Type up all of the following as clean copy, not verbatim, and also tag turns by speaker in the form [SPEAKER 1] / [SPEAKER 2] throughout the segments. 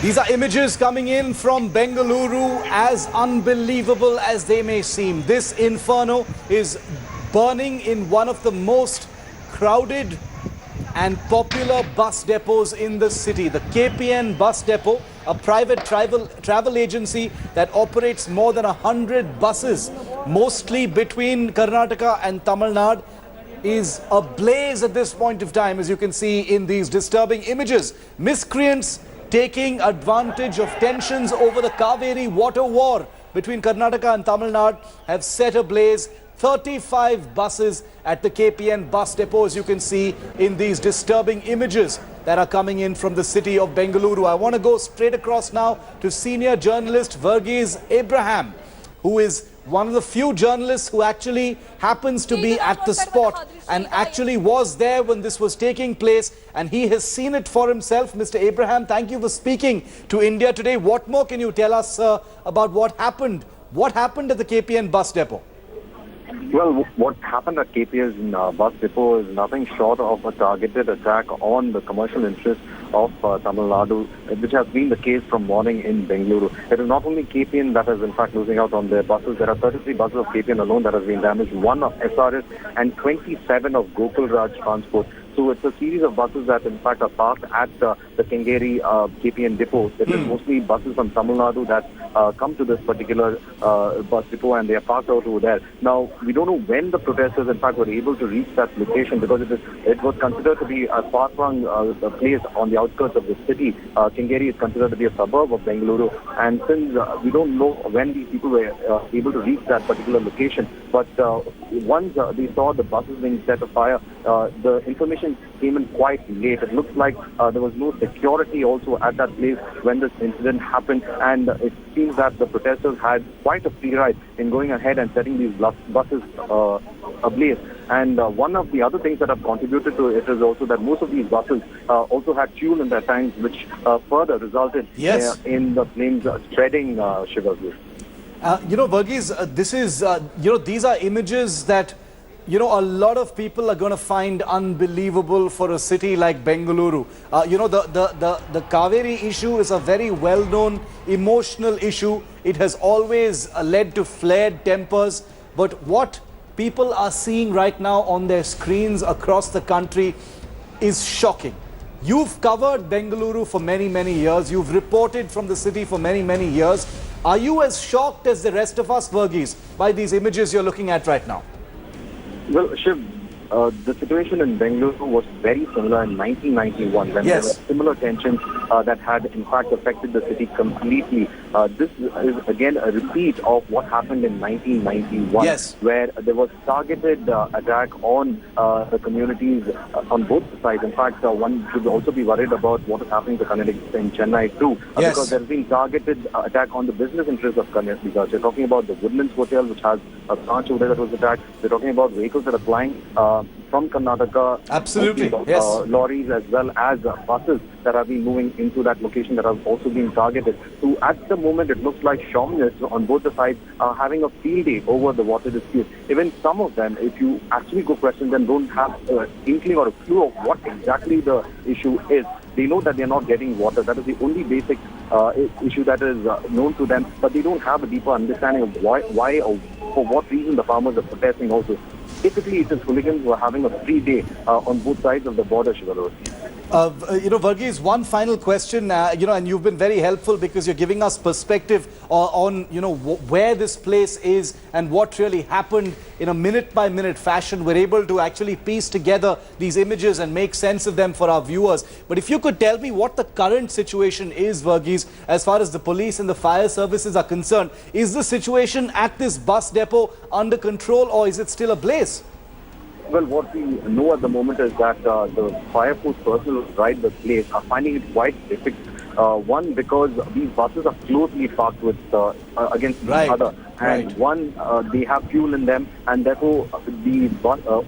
[SPEAKER 1] These are images coming in from Bengaluru, as unbelievable as they may seem. This inferno is burning in one of the most crowded and popular bus depots in the city. The KPN bus depot, a private travel agency that operates more than 100 buses, mostly between Karnataka and Tamil Nadu, is ablaze at this point of time, as you can see in these disturbing images. Miscreants taking advantage of tensions over the Kaveri water war between Karnataka and Tamil Nadu have set ablaze 35 buses at the KPN bus depot, as you can see in these disturbing images that are coming in from the city of Bengaluru. I want to go straight across now to senior journalist Verghese Abraham, who is one of the few journalists who actually happens to be at the spot and actually was there when this was taking place, and he has seen it for himself. Mr. Abraham, thank you for speaking to India today. What more can you tell us about what happened? What happened at the KPN bus depot?
[SPEAKER 2] Well, what happened at KPN's bus depot is nothing short of a targeted attack on the commercial interests of Tamil Nadu, which has been the case from morning in Bengaluru. It is not only KPN that is in fact losing out on their buses. There are 33 buses of KPN alone that has been damaged, 1 of SRS and 27 of Gokul Raj Transport. So it's a series of buses that in fact are parked at the Kengeri KPN depot. It is mostly buses from Tamil Nadu that come to this particular bus depot, and they are parked out over there. Now, we don't know when the protesters in fact were able to reach that location, because it was considered to be a far-flung place on the outskirts of the city. Kengeri is considered to be a suburb of Bengaluru, and since we don't know when these people were able to reach that particular location, but once they saw the buses being set afire, the information came in quite late. It looks like there was no security also at that place when this incident happened, and it seems that the protesters had quite a free ride in going ahead and setting these buses ablaze. And one of the other things that have contributed to it is also that most of these buses also had fuel in their tanks, which further resulted in the flames spreading, Shivaji.
[SPEAKER 1] Verghese, this is, these are images that a lot of people are going to find unbelievable for a city like Bengaluru. The Kaveri issue is a very well-known emotional issue. It has always led to flared tempers. But what people are seeing right now on their screens across the country is shocking. You've covered Bengaluru for many, many years. You've reported from the city for many, many years. Are you as shocked as the rest of us, Verghese, by these images you're looking at right now?
[SPEAKER 2] Well, Shiv, the situation in Bengaluru was very similar in 1991 when there were similar tensions that had in fact affected the city completely. This is again a repeat of what happened in 1991, where there was targeted attack on the communities on both sides. In fact, one should also be worried about what is happening to Kannaiya in Chennai too, because there has been targeted attack on the business interests of Kannaiya. They're talking about the Woodlands Hotel, which has a branch over there that was attacked. They're talking about vehicles that are flying from Karnataka, lorries as well as buses that have been moving into that location that have also been targeted. So at the moment, it looks like Shawminists on both the sides are having a field day over the water dispute. Even some of them, if you actually go question them, don't have an inkling or a clue of what exactly the issue is. They know that they're not getting water. That is the only basic issue that is known to them, but they don't have a deeper understanding of why or for what reason the farmers are protesting also. Typically, it is hooligans who are having a free day on both sides of the border, Shivaji.
[SPEAKER 1] Verghese, one final question, and you've been very helpful because you're giving us perspective on, where this place is and what really happened in a minute-by-minute fashion. We're able to actually piece together these images and make sense of them for our viewers. But if you could tell me what the current situation is, Verghese, as far as the police and the fire services are concerned. Is the situation at this bus depot under control, or is it still ablaze?
[SPEAKER 2] Well, what we know at the moment is that the fire force personnel who ride the place are finding it quite difficult. One, because these buses are closely parked with against each other, and one, they have fuel in them, and therefore the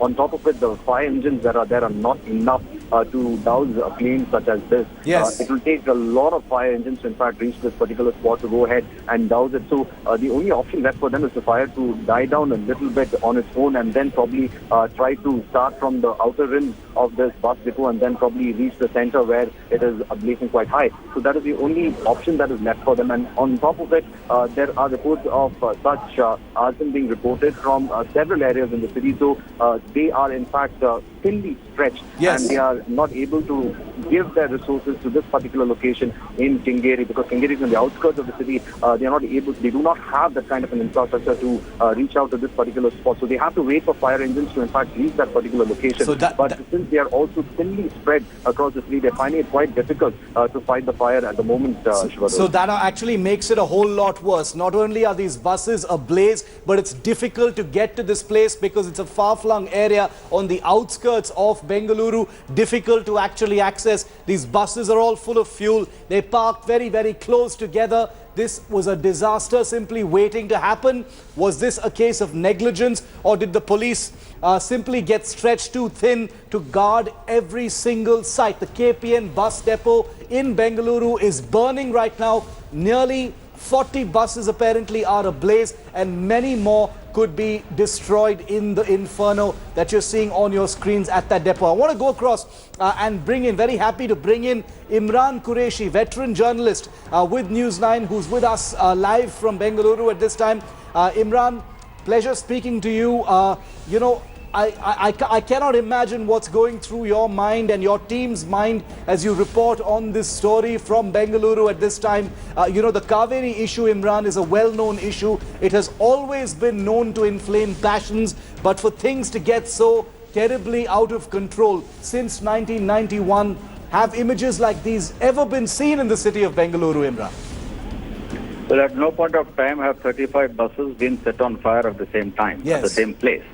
[SPEAKER 2] on top of it, the fire engines that are there are not enough to douse flames such as this.
[SPEAKER 1] Yes.
[SPEAKER 2] It will take a lot of fire engines to in fact reach this particular spot to go ahead and douse it. So the only option left for them is the fire to die down a little bit on its own and then probably try to start from the outer rim of this bus depot and then probably reach the center where it is blazing quite high. So that is the only option that is left for them. And on top of it, there are reports of such arson being reported from several areas in the city. So they are in fact thinly stretched,
[SPEAKER 1] yes,
[SPEAKER 2] and they are not able to give their resources to this particular location in Kengeri, because Kengeri is on the outskirts of the city. They are not able, they do not have that kind of an infrastructure to reach out to this particular spot. So they have to wait for fire engines to in fact reach that particular location.
[SPEAKER 1] So
[SPEAKER 2] but since they are also thinly spread across the city, they're finding it quite difficult to fight the fire at the moment.
[SPEAKER 1] So that actually makes it a whole lot worse. Not only are these buses ablaze, but it's difficult to get to this place because it's a far-flung area on the outskirts of Bengaluru, difficult to actually access. These buses are all full of fuel. They parked very, very close together. This was a disaster simply waiting to happen. Was this a case of negligence, or did the police simply get stretched too thin to guard every single site? The KPN bus depot in Bengaluru is burning right now. Nearly 40 buses apparently are ablaze, and many more could be destroyed in the inferno that you're seeing on your screens at that depot. I want to go across and bring in, very happy to bring in Imran Qureshi, veteran journalist with News 9, who's with us live from Bengaluru at this time. Imran, pleasure speaking to you. You know, I cannot imagine what's going through your mind and your team's mind as you report on this story from Bengaluru at this time. You know, the Kaveri issue, Imran, is a well-known issue. It has always been known to inflame passions, but for things to get so terribly out of control since 1991, have images like these ever been seen in the city of Bengaluru, Imran?
[SPEAKER 3] Well, at no point of time have 35 buses been set on fire at the same time,
[SPEAKER 1] yes,
[SPEAKER 3] at the same place.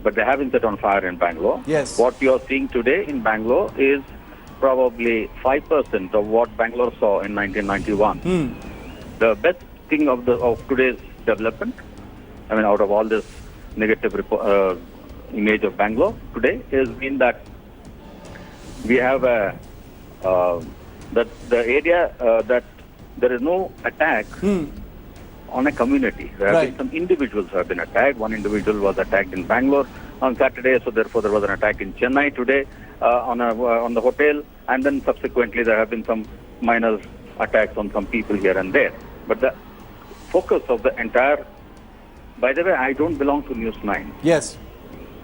[SPEAKER 3] But they have been set on fire in Bangalore.
[SPEAKER 1] Yes.
[SPEAKER 3] What you are seeing today in Bangalore is probably 5% of what Bangalore saw in 1991. The best thing of today's development, I mean, out of all this negative image of Bangalore today, has been that we have that the area that there is no attack on a community. There have been some individuals who have been attacked. One individual was attacked in Bangalore on Saturday, so therefore there was an attack in Chennai today on the hotel, and then subsequently there have been some minor attacks on some people here and there. But the focus of the entire, by the way, I don't belong to News 9.
[SPEAKER 1] Yes.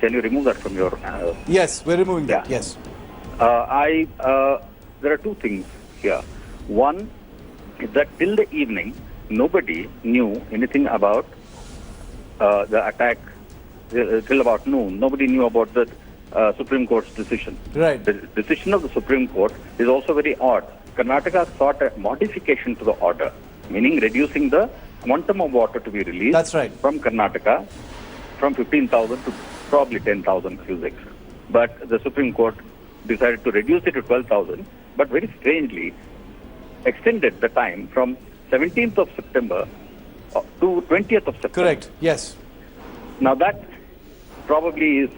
[SPEAKER 3] Can you remove that from your...
[SPEAKER 1] Yes, we're removing that, yes.
[SPEAKER 3] There are two things here. One is that till the evening, nobody knew anything about the attack. Till about noon, nobody knew about the Supreme Court's decision.
[SPEAKER 1] Right.
[SPEAKER 3] The decision of the Supreme Court is also very odd. Karnataka sought a modification to the order, meaning reducing the quantum of water to be released.
[SPEAKER 1] That's right.
[SPEAKER 3] From Karnataka from 15,000 to probably 10,000 cubics. But the Supreme Court decided to reduce it to 12,000, but very strangely extended the time from 17th of September to 20th of September.
[SPEAKER 1] Correct, yes.
[SPEAKER 3] Now that probably is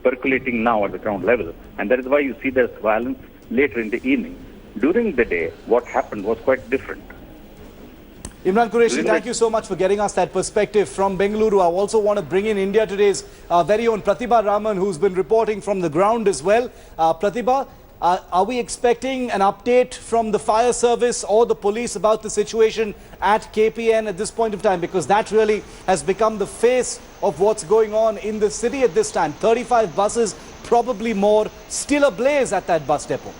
[SPEAKER 3] percolating now at the ground level, and that is why you see there's violence later in the evening. During the day, what happened was quite different.
[SPEAKER 1] Imran Qureshi, thank you so much for getting us that perspective from Bengaluru. I also want to bring in India Today's very own Pratibha Raman, who's been reporting from the ground as well. Pratibha, are we expecting an update from the fire service or the police about the situation at KPN at this point of time? Because that really has become the face of what's going on in the city at this time. 35 buses, probably more, still ablaze at that bus depot.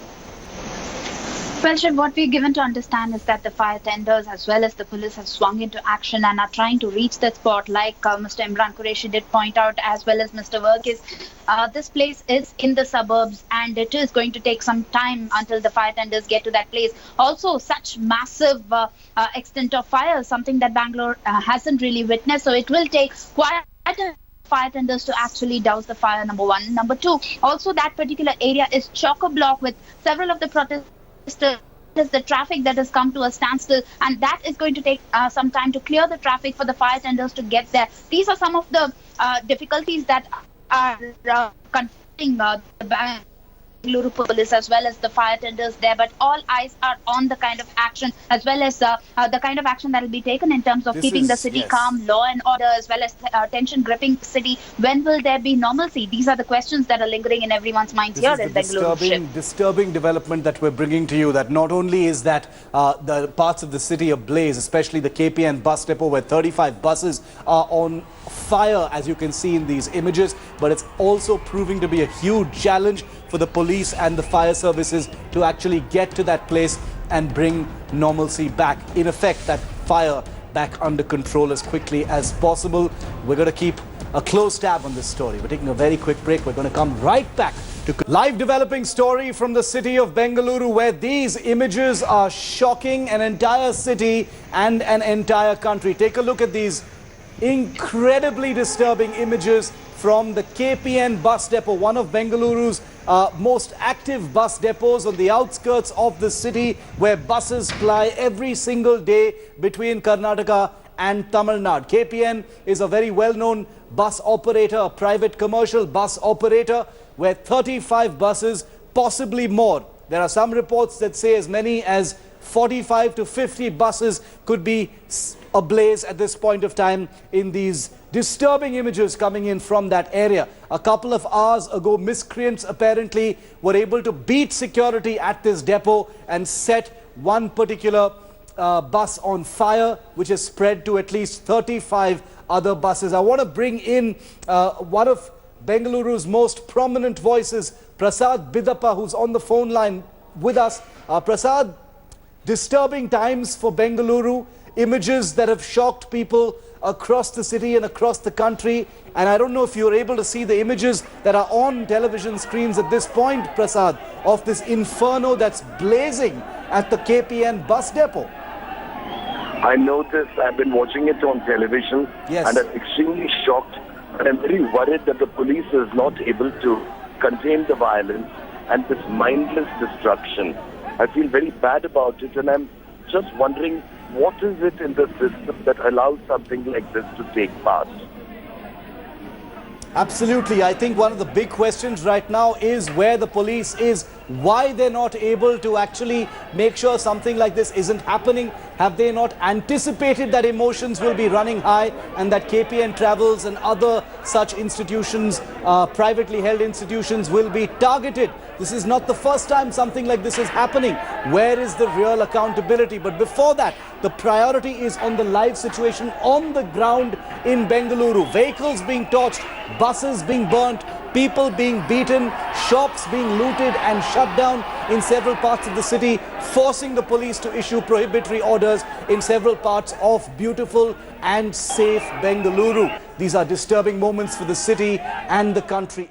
[SPEAKER 4] Well, Shiv, what we're given to understand is that the fire tenders as well as the police have swung into action and are trying to reach the spot, like Mr. Imran Qureshi did point out, as well as Mr. Verghese. This place is in the suburbs, and it is going to take some time until the fire tenders get to that place. Also, such massive extent of fire, something that Bangalore hasn't really witnessed, so it will take quite a fire tenders to actually douse the fire, number one. Number two, also that particular area is chock-a-block with several of the protesters. Is the traffic that has come to a standstill, and that is going to take some time to clear the traffic for the fire tenders to get there. These are some of the difficulties that are confronting the Bengaluru police as well as the fire tenders there, but all eyes are on the kind of action as well as the kind of action that will be taken in terms of
[SPEAKER 1] This
[SPEAKER 4] keeping the
[SPEAKER 1] is,
[SPEAKER 4] city
[SPEAKER 1] yes.
[SPEAKER 4] calm, law and order, as well as tension gripping the city. When will there be normalcy? These are the questions that are lingering in everyone's minds
[SPEAKER 1] This
[SPEAKER 4] here
[SPEAKER 1] is the
[SPEAKER 4] in Bengaluru.
[SPEAKER 1] disturbing development that we're bringing to you, that not only is that the parts of the city ablaze, especially the KPN bus depot where 35 buses are on fire, as you can see in these images, but it's also proving to be a huge challenge for the police and the fire services to actually get to that place and bring normalcy back. In effect, that fire back under control as quickly as possible. We're going to keep a close tab on this story. We're taking a very quick break. We're going to come right back to live developing story from the city of Bengaluru, where these images are shocking an entire city and an entire country. Take a look at these incredibly disturbing images from the KPN bus depot, one of Bengaluru's most active bus depots on the outskirts of the city, where buses ply every single day between Karnataka and Tamil Nadu. KPN is a very well-known bus operator, a private commercial bus operator, where 35 buses, possibly more. There are some reports that say as many as 45 to 50 buses could be ablaze at this point of time in these disturbing images coming in from that area. A couple of hours ago, miscreants apparently were able to beat security at this depot and set one particular bus on fire, which has spread to at least 35 other buses. I want to bring in one of Bengaluru's most prominent voices, Prasad Bidappa, who's on the phone line with us. Prasad, disturbing times for Bengaluru, images that have shocked people across the city and across the country. And I don't know if you're able to see the images that are on television screens at this point, Prasad, of this inferno that's blazing at the KPN bus depot.
[SPEAKER 5] I noticed, I've been watching it on television,
[SPEAKER 1] Yes.
[SPEAKER 5] and I'm extremely shocked, and I'm very worried that the police is not able to contain the violence and this mindless destruction. I feel very bad about it, and I'm just wondering, what is it in the system that allows something like this to take part?
[SPEAKER 1] Absolutely. I think one of the big questions right now is where the police is, why they're not able to actually make sure something like this isn't happening. Have they not anticipated that emotions will be running high and that KPN Travels and other such institutions, privately held institutions, will be targeted? This is not the first time something like this is happening. Where is the real accountability? But before that, the priority is on the live situation on the ground in Bengaluru. Vehicles being torched, buses being burnt, people being beaten, shops being looted and shut down in several parts of the city, forcing the police to issue prohibitory orders in several parts of beautiful and safe Bengaluru. These are disturbing moments for the city and the country.